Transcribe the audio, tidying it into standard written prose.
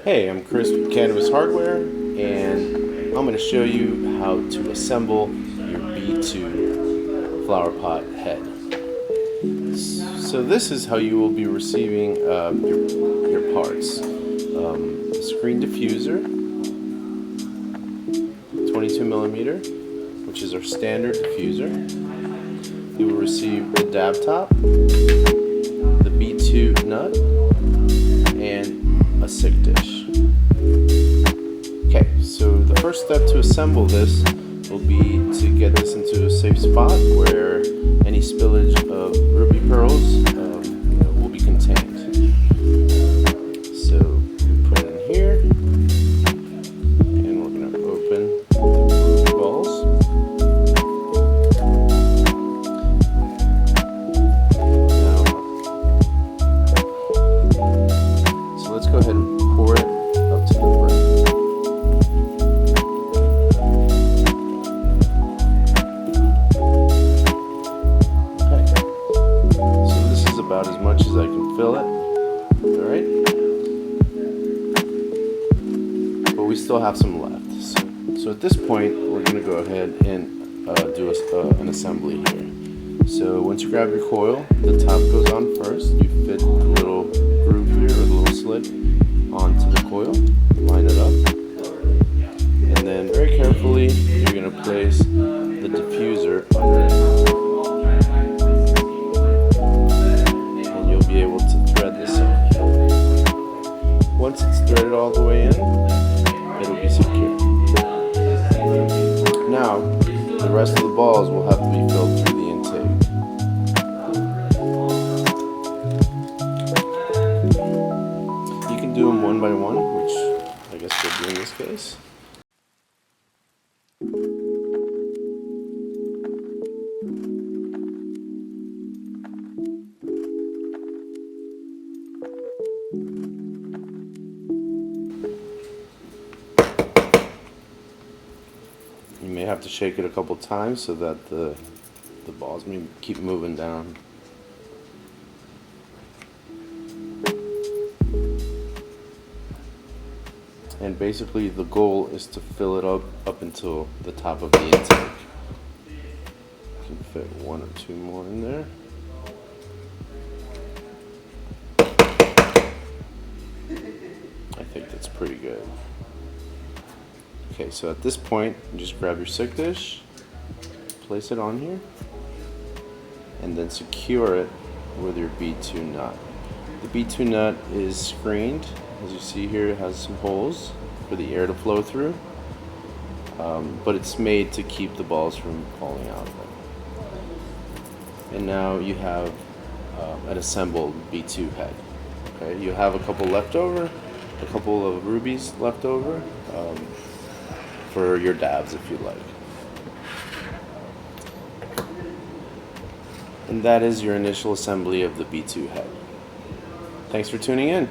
Hey, I'm Chris with Cannabis Hardware, and I'm going to show you how to assemble your B2 Flowerpot head. So this is how you will be receiving your parts. The screen diffuser, 22 millimeter, which is our standard diffuser. You will receive the dab top, the B2 nut, and a sick dish. Okay, so the first step to assemble this will be to get this into a safe spot where any spillage of ruby pearls will be contained. So we put it in here, and we're going to open the ruby balls. Now, so let's go ahead and pour it up to the brim. About as much as I can fill it. Alright? But we still have some left. So at this point, we're going to go ahead and do an assembly here. So once you grab your coil, the top goes on first. You fit the little groove here, or the little slit, onto the coil. Line it up. And then very carefully, you're going to place the diffuser under it. Be able to thread this in. Once it's threaded all the way in, it'll be secure. Now, the rest of the balls will have to be filled through the intake. You can do them one by one, which I guess we'll do in this case. You may have to shake it a couple times so that the balls may keep moving down. And basically the goal is to fill it up until the top of the intake. You can fit one or two more in there. I think that's pretty good. Okay, so at this point, you just grab your sick dish, place it on here, and then secure it with your B2 nut. The B2 nut is screened. As you see here, it has some holes for the air to flow through, but it's made to keep the balls from falling out of it. And now you have an assembled B2 head. Okay, you have a couple left over, a couple of rubies left over. For your dabs if you like. And that is your initial assembly of the B2 head. Thanks for tuning in.